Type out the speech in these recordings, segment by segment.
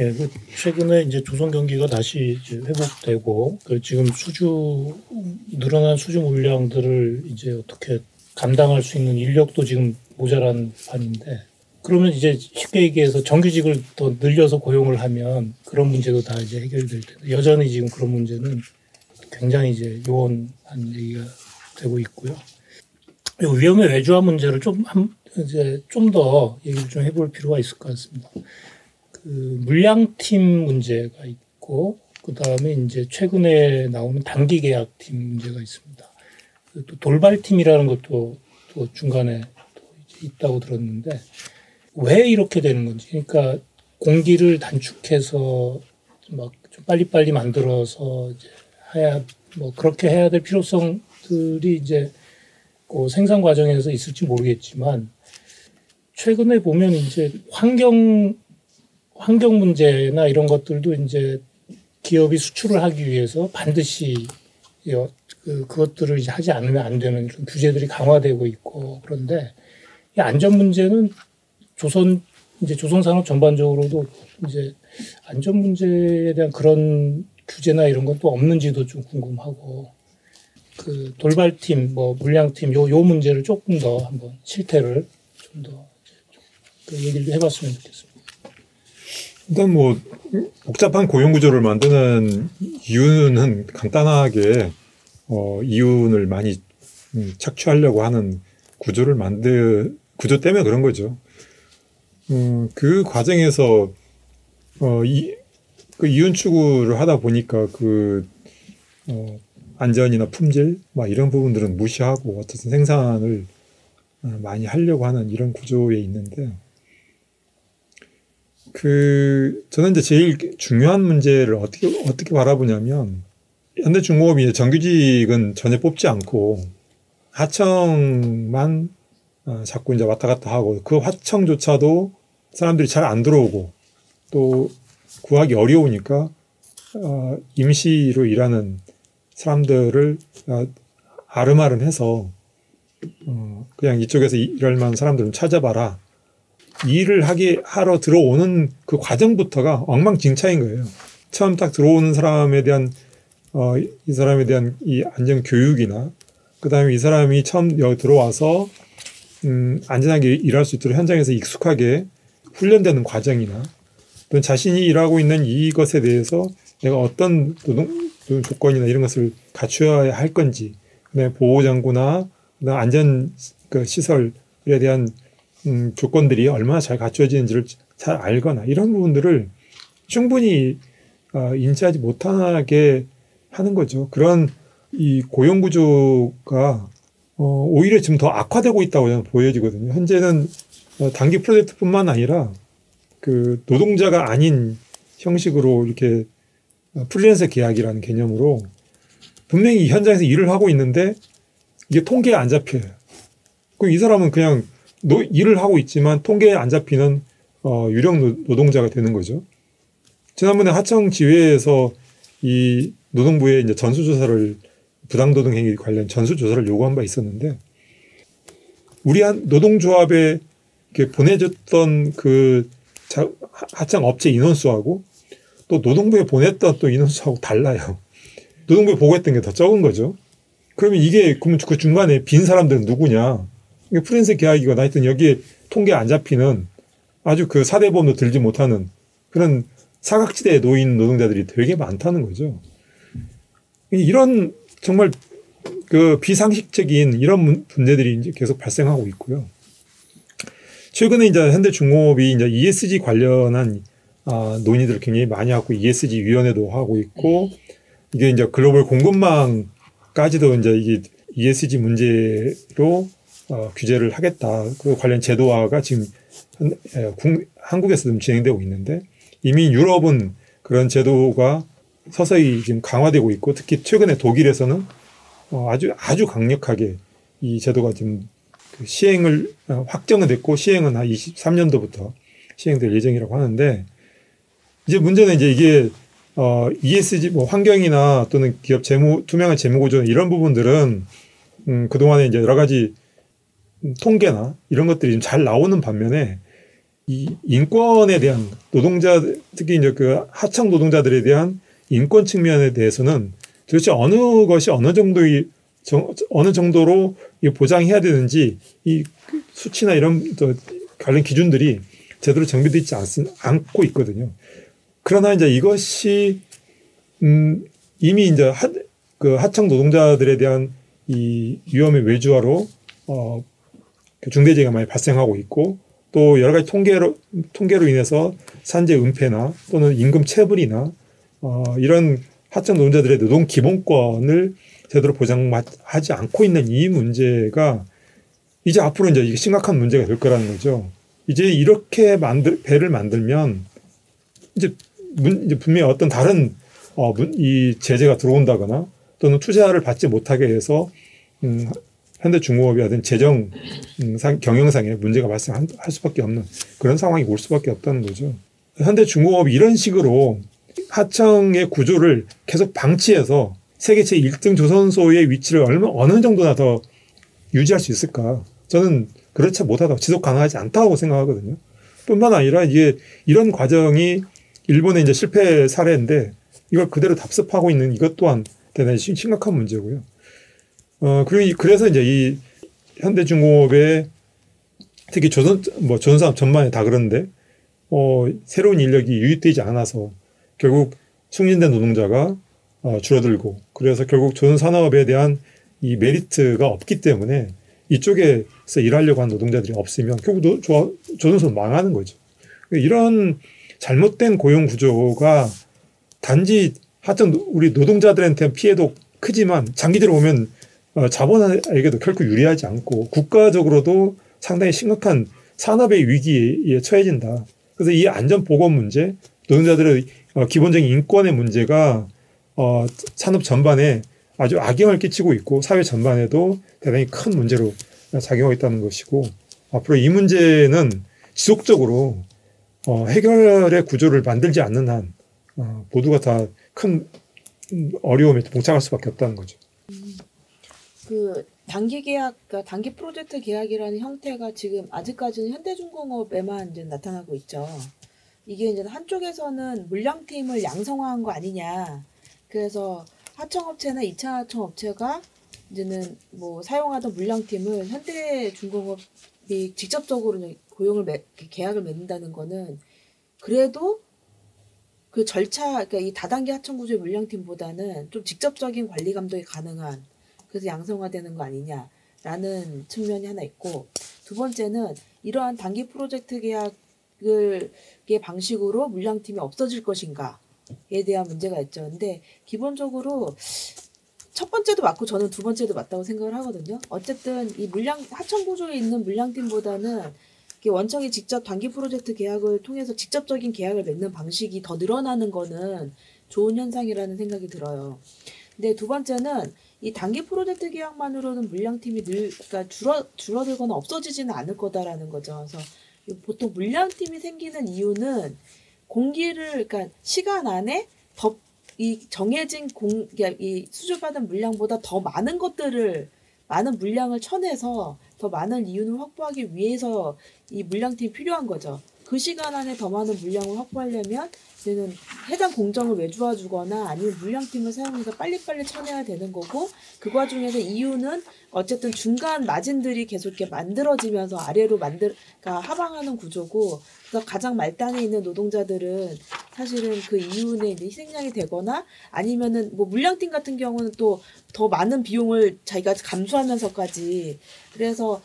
예, 최근에 이제 조선 경기가 다시 이제 회복되고 지금 늘어난 수주 물량들을 이제 어떻게 감당할 수 있는 인력도 지금 모자란 판인데, 그러면 이제 쉽게 얘기해서 정규직을 더 늘려서 고용을 하면 그런 문제도 다 이제 해결될 텐데, 여전히 지금 그런 문제는 굉장히 이제 요원한 얘기가 되고 있고요. 위험의 외주화 문제를 좀 더 얘기를 좀 해볼 필요가 있을 것 같습니다. 물량팀 문제가 있고, 그 다음에 이제 최근에 나오는 단기 계약팀 문제가 있습니다. 또 돌발팀이라는 것도 또 중간에 또 이제 있다고 들었는데, 왜 이렇게 되는 건지. 그러니까 공기를 단축해서 막 좀 빨리빨리 만들어서 이제 그렇게 해야 될 필요성들이 이제 그 생산 과정에서 있을지 모르겠지만, 최근에 보면 이제 환경 문제나 이런 것들도 이제 기업이 수출을 하기 위해서 반드시 그것들을 이제 하지 않으면 안 되는 이런 규제들이 강화되고 있고, 그런데 이 안전 문제는 조선산업 전반적으로도 이제 안전 문제에 대한 그런 규제나 이런 건 또 없는지도 좀 궁금하고, 돌발팀, 물량팀, 요 문제를 조금 더 한번 실태를 좀 더 얘기를 해봤으면 좋겠습니다. 일단 복잡한 고용 구조를 만드는 이유는 간단하게 이윤을 많이 착취하려고 하는 구조 때문에 그런 거죠. 그 과정에서 그 이윤 추구를 하다 보니까 안전이나 품질 이런 부분들은 무시하고 어쨌든 생산을 많이 하려고 하는 이런 구조에 있는데, 저는 이제 제일 중요한 문제를 어떻게 바라보냐면, 현대중공업이 정규직은 전혀 뽑지 않고 하청만 자꾸 이제 왔다 갔다 하고, 그 하청조차도 사람들이 잘 안 들어오고 또 구하기 어려우니까 임시로 일하는 사람들을 아름아름해서 그냥 이쪽에서 일할 만한 사람들을 찾아봐라. 일을 하러 들어오는 그 과정부터가 엉망진창인 거예요. 처음 딱 들어오는 사람에 대한 이 사람에 대한 이 안전 교육이나, 그 다음에 이 사람이 처음 여기 들어와서 안전하게 일할 수 있도록 현장에서 익숙하게 훈련되는 과정이나, 또는 자신이 일하고 있는 이것에 대해서 내가 어떤 노동 조건이나 이런 것을 갖춰야 할 건지, 그다음에 보호장구나 안전 시설에 대한 조건들이 얼마나 잘 갖춰지는지를 잘 알거나, 이런 부분들을 충분히 인지하지 못하게 하는 거죠. 그런 이 고용 구조가 오히려 지금 더 악화되고 있다고 저는 보여지거든요. 현재는 단기 프로젝트뿐만 아니라 노동자가 아닌 형식으로 이렇게 프리랜서 계약이라는 개념으로 분명히 현장에서 일을 하고 있는데 이게 통계에 안 잡혀요. 그럼 이 사람은 그냥 일을 하고 있지만 통계에 안 잡히는 유령 노동자가 되는 거죠. 지난번에 하청지회에서 이 노동부에 이제 부당노동 행위 관련 전수조사를 요구한 바 있었는데, 우리 한 노동조합에 보내줬던 하청 업체 인원수하고 또 노동부에 보냈던 또 인원수하고 달라요. 노동부에 보고했던 게 더 적은 거죠. 그러면 그럼 그 중간에 빈 사람들은 누구냐? 프리랜서 계약이거나 하여튼 여기에 통계 안 잡히는 아주 사대보험도 들지 못하는 그런 사각지대에 놓인 노동자들이 되게 많다는 거죠. 이런 정말 비상식적인 이런 문제들이 이제 계속 발생하고 있고요. 최근에 이제 현대중공업이 이제 ESG 관련한 논의들을 굉장히 많이 하고, ESG 위원회도 하고 있고, 이게 이제 글로벌 공급망까지도 이제 이게 ESG 문제로 규제를 하겠다. 그 관련 제도화가 지금 한국에서 좀 진행되고 있는데, 이미 유럽은 그런 제도가 서서히 지금 강화되고 있고, 특히 최근에 독일에서는 아주 강력하게 이 제도가 지금 확정은 됐고, 시행은 한 23년도부터 시행될 예정이라고 하는데, 이제 문제는 이게 ESG 환경이나 또는 기업 투명한 재무 구조 이런 부분들은 그동안에 이제 여러 가지 통계나 이런 것들이 좀 잘 나오는 반면에, 이 인권에 대한 노동자, 특히 이제 그 하청 노동자들에 대한 인권 측면에 대해서는 도대체 어느 것이 어느 정도로 보장해야 되는지 이 수치나 이런 또 관련 기준들이 제대로 정비되어 있지 않고 있거든요. 그러나 이제 이것이 이미 이제 그 하청 노동자들에 대한 이 위험의 외주화로 중대재해가 많이 발생하고 있고, 또 여러 가지 통계로 인해서 산재 은폐나 또는 임금 체불이나 이런 하청 노동자들의 노동 기본권을 제대로 보장하지 않고 있는 이 문제가 이제 앞으로 이제 이게 심각한 문제가 될 거라는 거죠. 이제 이렇게 배를 만들면 이제 분명히 어떤 다른 이 제재가 들어온다거나 또는 투자를 받지 못하게 해서 현대중공업이라든 재정 경영상에 문제가 발생할 수밖에 없는 그런 상황이 올 수밖에 없다는 거죠. 현대중공업이 이런 식으로 하청의 구조를 계속 방치해서 세계 제1등 조선소의 위치를 어느 정도나 더 유지할 수 있을까? 저는 그렇지 못하다고, 지속 가능하지 않다고 생각하거든요. 뿐만 아니라 이런 과정이 일본의 이제 실패 사례인데 이걸 그대로 답습하고 있는 이것 또한 대단히 심각한 문제고요. 그래서 이제 이 현대중공업의 특히 조선사업 전반에 다 그런데 새로운 인력이 유입되지 않아서 결국 승진된 노동자가 줄어들고, 그래서 결국 조선산업에 대한 이 메리트가 없기 때문에 이쪽에서 일하려고 하는 노동자들이 없으면 결국 조선소는 망하는 거죠. 이런 잘못된 고용 구조가 단지 하여튼 우리 노동자들한테 피해도 크지만 장기적으로 보면 자본에게도 결코 유리하지 않고 국가적으로도 상당히 심각한 산업의 위기에 처해진다. 그래서 이 안전보건 문제, 노동자들의 기본적인 인권의 문제가 산업 전반에 아주 악영을 끼치고 있고 사회 전반에도 대단히 큰 문제로 작용하고 있다는 것이고, 앞으로 이 문제는 지속적으로 해결의 구조를 만들지 않는 한 모두가 다 큰 어려움에 봉착할 수밖에 없다는 거죠. 그 단기 계약, 그러니까 단기 프로젝트 계약이라는 형태가 지금 아직까지는 현대중공업에만 이제 나타나고 있죠. 이게 이제 한쪽에서는 물량팀을 양성화한 거 아니냐. 그래서 하청업체나 2차 하청업체가 이제는 뭐 사용하던 물량팀을 현대중공업이 직접적으로 계약을 맺는다는 거는 그래도 그 절차, 그러니까 이 다단계 하청 구조의 물량팀보다는 좀 직접적인 관리 감독이 가능한, 그래서 양성화되는 거 아니냐라는 측면이 하나 있고, 두 번째는 이러한 단기 프로젝트 계약의 방식으로 물량팀이 없어질 것인가에 대한 문제가 있죠. 근데 기본적으로 첫 번째도 맞고 저는 두 번째도 맞다고 생각을 하거든요. 어쨌든 이 하청 구조에 있는 물량팀보다는 원청이 직접 단기 프로젝트 계약을 통해서 직접적인 계약을 맺는 방식이 더 늘어나는 거는 좋은 현상이라는 생각이 들어요. 근데 두 번째는 이 단기 프로젝트 계약만으로는 물량팀이 그러니까 줄어들거나 없어지지는 않을 거다라는 거죠. 그래서 보통 물량팀이 생기는 이유는 그러니까 시간 안에 이 정해진 이 수주받은 물량보다 더 많은 물량을 쳐내서 더 많은 이윤을 확보하기 위해서 이 물량팀이 필요한 거죠. 그 시간 안에 더 많은 물량을 확보하려면 이제는 해당 공정을 외주화 주거나 아니면 물량팀을 사용해서 빨리빨리 쳐내야 되는 거고, 그 과정에서 이유는 어쨌든 중간 마진들이 계속 이렇게 만들어지면서 아래로 그러니까 하방하는 구조고, 그래서 가장 말단에 있는 노동자들은 사실은 그 이윤에 이제 희생양이 되거나 아니면은 뭐 물량팀 같은 경우는 또 더 많은 비용을 자기가 감수하면서까지, 그래서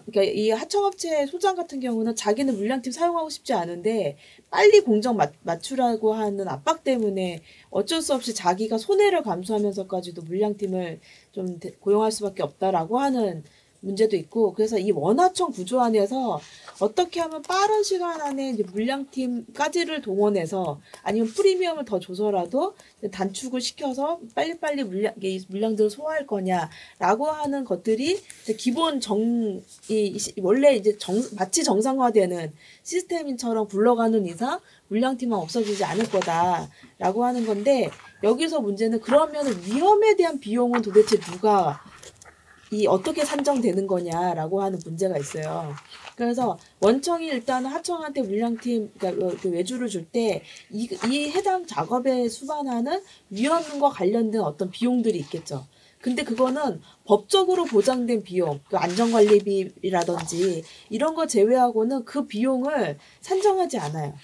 그러니까 이 하청업체 소장 같은 경우는 자기는 물량팀 사용하고 싶지 않은데 빨리 공정 맞추라고 하는 압박 때문에 어쩔 수 없이 자기가 손해를 감수하면서까지도 물량팀을 좀 고용할 수밖에 없다라고 하는 문제도 있고, 그래서 이 원하청 구조 안에서 어떻게 하면 빠른 시간 안에 이제 물량팀까지를 동원해서 아니면 프리미엄을 더 줘서라도 단축을 시켜서 빨리빨리 물량들을 소화할 거냐라고 하는 것들이 기본 원래 이제 마치 정상화되는 시스템인처럼 굴러가는 이상 물량팀은 없어지지 않을 거다라고 하는 건데, 여기서 문제는 그러면 위험에 대한 비용은 도대체 누가 이 어떻게 산정되는 거냐라고 하는 문제가 있어요. 그래서 원청이 일단 하청한테 물량팀, 그러니까 그 외주를 줄 때 이 해당 작업에 수반하는 위험과 관련된 어떤 비용들이 있겠죠. 근데 그거는 법적으로 보장된 비용, 그 안전관리비라든지 이런 거 제외하고는 그 비용을 산정하지 않아요.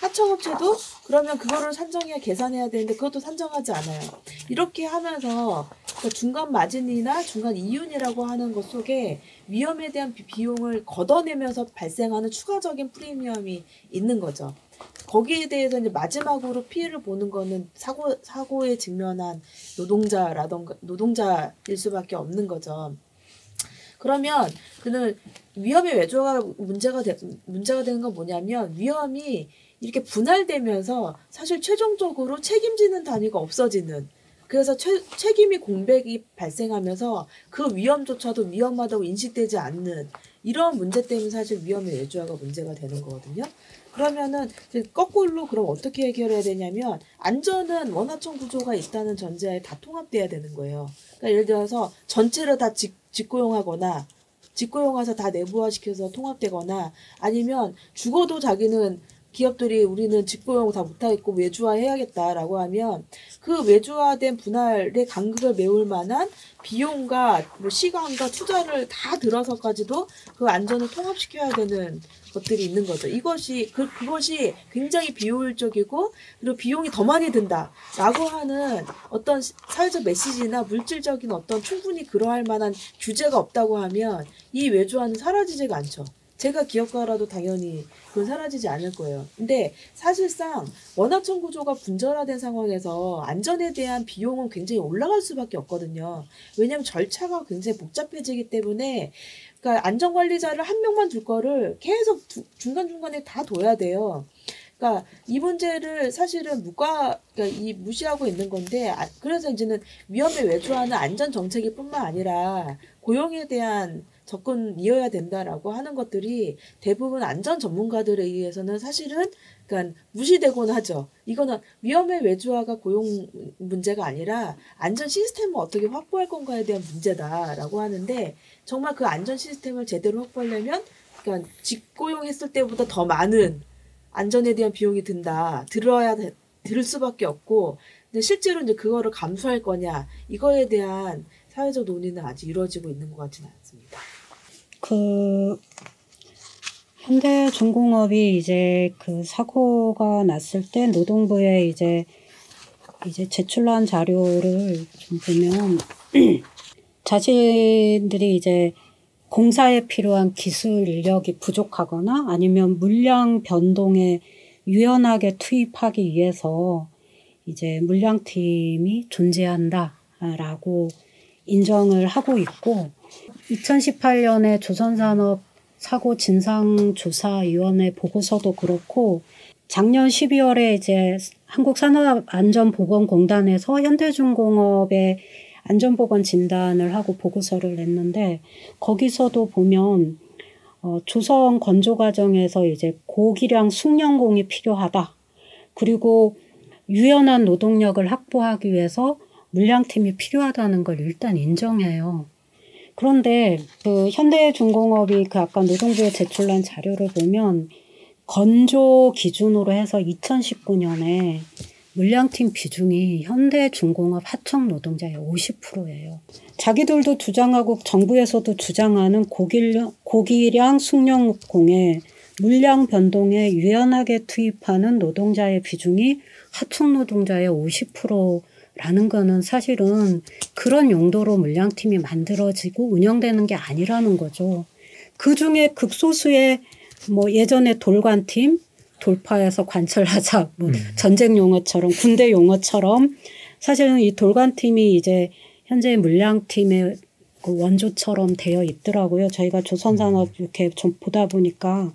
하청업체도 그러면 그거를 산정해야 계산해야 되는데 그것도 산정하지 않아요. 이렇게 하면서 그러니까 중간 마진이나 중간 이윤이라고 하는 것 속에 위험에 대한 비용을 걷어내면서 발생하는 추가적인 프리미엄이 있는 거죠. 거기에 대해서 이제 마지막으로 피해를 보는 거는 사고에 직면한 노동자일 수밖에 없는 거죠. 그러면 그는 위험의 외주화가 문제가 되는 건 뭐냐면 위험이 이렇게 분할되면서 사실 최종적으로 책임지는 단위가 없어지는, 그래서 책임이 공백이 발생하면서 그 위험조차도 위험하다고 인식되지 않는 이런 문제 때문에 사실 위험의 외주화가 문제가 되는 거거든요. 그러면은 거꾸로 그럼 어떻게 해결해야 되냐면 안전은 원하청 구조가 있다는 전제하에 다 통합돼야 되는 거예요. 그러니까 예를 들어서 전체를 다 직고용하거나 직고용해서 다 내부화시켜서 통합되거나 아니면 죽어도 자기는 기업들이 우리는 직고용 다 못하겠고 외주화해야겠다라고 하면 그 외주화된 분할의 간극을 메울 만한 비용과 뭐 시간과 투자를 다 들어서까지도 그 안전을 통합시켜야 되는 것들이 있는 거죠. 그것이 굉장히 비효율적이고 그리고 비용이 더 많이 든다라고 하는 어떤 사회적 메시지나 물질적인 어떤 충분히 그러할 만한 규제가 없다고 하면 이 외주화는 사라지지가 않죠. 제가 기업가라도 당연히 그건 사라지지 않을 거예요. 근데 사실상 원하청 구조가 분절화된 상황에서 안전에 대한 비용은 굉장히 올라갈 수밖에 없거든요. 왜냐하면 절차가 굉장히 복잡해지기 때문에 그러니까 안전관리자를 한 명만 둘 거를 계속 중간중간에 다 둬야 돼요. 그러니까 이 문제를 사실은 무시하고 있는 건데 그래서 이제는 위험에 외주화하는 안전 정책일 뿐만 아니라 고용에 대한 접근이어야 된다라고 하는 것들이 대부분 안전 전문가들에 의해서는 사실은 그러니까 무시되곤 하죠. 이거는 위험의 외주화가 고용 문제가 아니라 안전 시스템을 어떻게 확보할 건가에 대한 문제다라고 하는데 정말 그 안전 시스템을 제대로 확보하려면 그러니까 직고용했을 때보다 더 많은 안전에 대한 비용이 들을 수밖에 없고 근데 실제로 이제 그거를 감수할 거냐 이거에 대한 사회적 논의는 아직 이루어지고 있는 것 같지는 않습니다. 현대중공업이 이제 그 사고가 났을 때 노동부에 이제 제출한 자료를 좀 보면 자신들이 이제 공사에 필요한 기술 인력이 부족하거나 아니면 물량 변동에 유연하게 투입하기 위해서 이제 물량팀이 존재한다라고 인정을 하고 있고 2018년에 조선산업사고진상조사위원회 보고서도 그렇고 작년 12월에 이제 한국산업안전보건공단에서 현대중공업의 안전보건 진단을 하고 보고서를 냈는데 거기서도 보면 조성 건조 과정에서 이제 고기량 숙련공이 필요하다. 그리고 유연한 노동력을 확보하기 위해서 물량팀이 필요하다는 걸 일단 인정해요. 그런데 그 현대중공업이 그 아까 노동부에 제출한 자료를 보면 건조 기준으로 해서 2019년에 물량팀 비중이 현대중공업 하청 노동자의 50%예요. 자기들도 주장하고 정부에서도 주장하는 고기량 숙련공에 물량 변동에 유연하게 투입하는 노동자의 비중이 하청 노동자의 50%라는 거는 사실은 그런 용도로 물량팀이 만들어지고 운영되는 게 아니라는 거죠. 그중에 극소수의 뭐 예전에 돌관팀, 돌파해서 관철하자, 뭐 전쟁 용어처럼 군대 용어처럼 사실은 이 돌관팀이 이제 현재 물량팀의 그 원조처럼 되어 있더라고요. 저희가 조선산업 이렇게 좀 보다 보니까.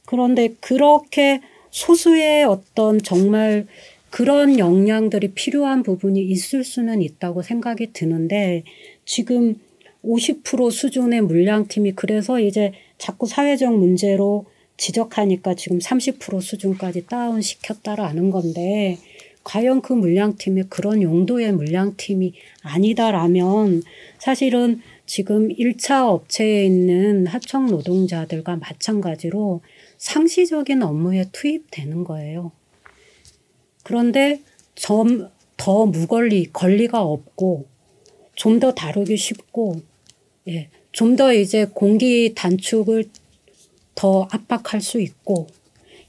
그런데 그렇게 소수의 어떤 정말 그런 역량들이 필요한 부분이 있을 수는 있다고 생각이 드는데 지금 50% 수준의 물량팀이 그래서 이제 자꾸 사회적 문제로 지적하니까 지금 30% 수준까지 다운시켰다라는 건데 과연 그 물량팀이 그런 용도의 물량팀이 아니다라면 사실은 지금 1차 업체에 있는 하청 노동자들과 마찬가지로 상시적인 업무에 투입되는 거예요. 그런데 더 권리가 없고 좀 더 다루기 쉽고 좀 더 이제 공기 단축을 더 압박할 수 있고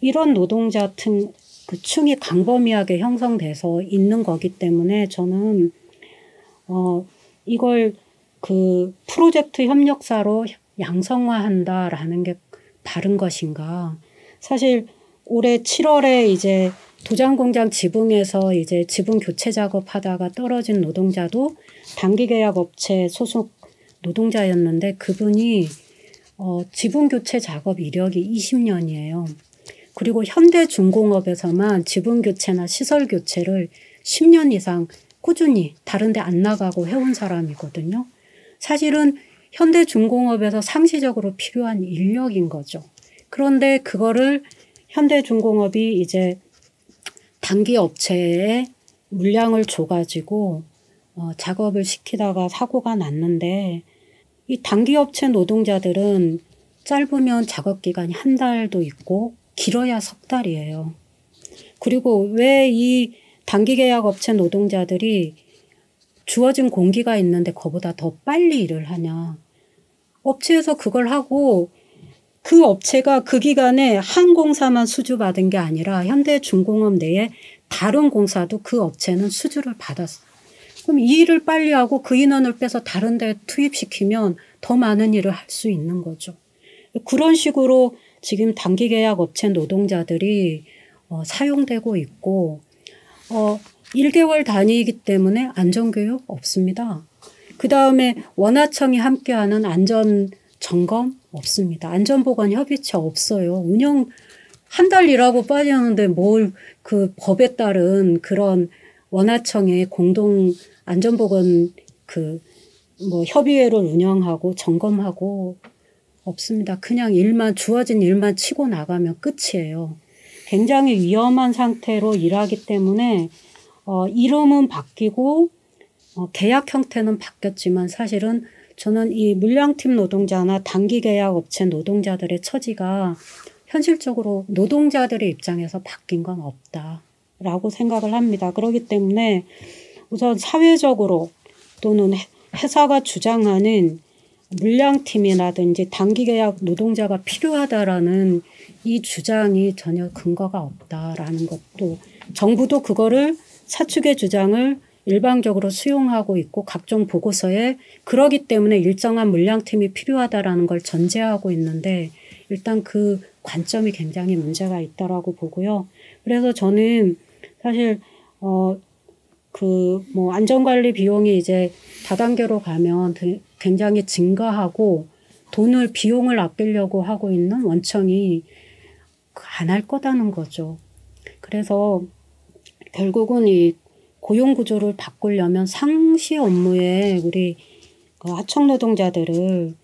이런 노동자 그 층이 광범위하게 형성돼서 있는 거기 때문에 저는 이걸 그 프로젝트 협력사로 양성화한다라는 게 바른 것인가. 사실 올해 7월에 이제 도장공장 지붕에서 이제 지붕 교체 작업하다가 떨어진 노동자도 단기계약 업체 소속 노동자였는데 그분이 지붕 교체 작업 이력이 20년이에요. 그리고 현대중공업에서만 지붕 교체나 시설 교체를 10년 이상 꾸준히 다른 데 안 나가고 해온 사람이거든요. 사실은 현대중공업에서 상시적으로 필요한 인력인 거죠. 그런데 그거를 현대중공업이 이제 단기 업체에 물량을 줘가지고 작업을 시키다가 사고가 났는데 이 단기 업체 노동자들은 짧으면 작업 기간이 한 달도 있고 길어야 석 달이에요. 그리고 왜 이 단기 계약 업체 노동자들이 주어진 공기가 있는데 그보다 더 빨리 일을 하냐. 업체에서 그걸 하고 그 업체가 그 기간에 한 공사만 수주받은 게 아니라 현대중공업 내에 다른 공사도 그 업체는 수주를 받았어요. 그럼 이 일을 빨리 하고 그 인원을 빼서 다른 데 투입시키면 더 많은 일을 할 수 있는 거죠. 그런 식으로 지금 단기 계약 업체 노동자들이 사용되고 있고 1개월 단위이기 때문에 안전교육 없습니다. 그다음에 원하청이 함께하는 안전점검 없습니다. 안전보건협의체 없어요. 운영 한 달 일하고 빠지는데 뭘 그 법에 따른 그런 원하청의 공동 안전보건 협의회를 운영하고 점검하고 없습니다. 그냥 주어진 일만 치고 나가면 끝이에요. 굉장히 위험한 상태로 일하기 때문에 이름은 바뀌고 계약 형태는 바뀌었지만 사실은 저는 이 물량팀 노동자나 단기 계약 업체 노동자들의 처지가 현실적으로 노동자들의 입장에서 바뀐 건 없다라고 생각을 합니다. 그렇기 때문에 우선 사회적으로 또는 회사가 주장하는 물량팀이라든지 단기 계약 노동자가 필요하다라는 이 주장이 전혀 근거가 없다라는 것도 정부도 그거를 사측의 주장을 일방적으로 수용하고 있고 각종 보고서에 그러기 때문에 일정한 물량팀이 필요하다라는 걸 전제하고 있는데 일단 그 관점이 굉장히 문제가 있다라고 보고요. 그래서 저는 사실 안전관리 비용이 이제 다단계로 가면 굉장히 증가하고 비용을 아끼려고 하고 있는 원청이 안 할 거다는 거죠. 그래서 결국은 이 고용구조를 바꾸려면 상시 업무에 우리 하청 노동자들을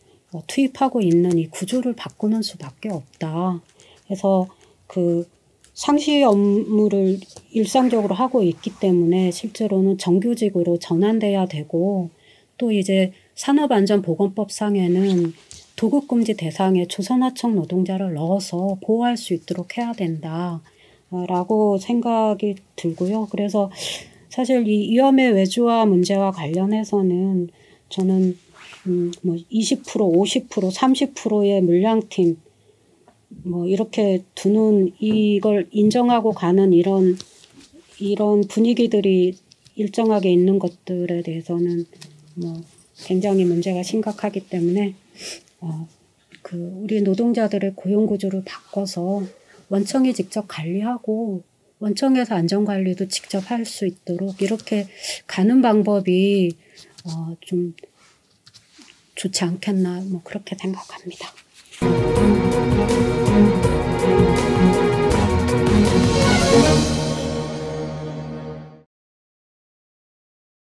투입하고 있는 이 구조를 바꾸는 수밖에 없다. 그래서 그 상시 업무를 일상적으로 하고 있기 때문에 실제로는 정규직으로 전환돼야 되고 또 이제 산업안전보건법상에는 도급금지 대상에 조선하청 노동자를 넣어서 보호할 수 있도록 해야 된다라고 생각이 들고요. 그래서 사실 이 위험의 외주화 문제와 관련해서는 저는 20%, 50%, 30%의 물량팀 이렇게 두는 이걸 인정하고 가는 이런 분위기들이 일정하게 있는 것들에 대해서는 굉장히 문제가 심각하기 때문에 우리 노동자들의 고용 구조를 바꿔서 원청이 직접 관리하고 원청에서 안전관리도 직접 할 수 있도록 이렇게 가는 방법이 좀 좋지 않겠나 그렇게 생각합니다.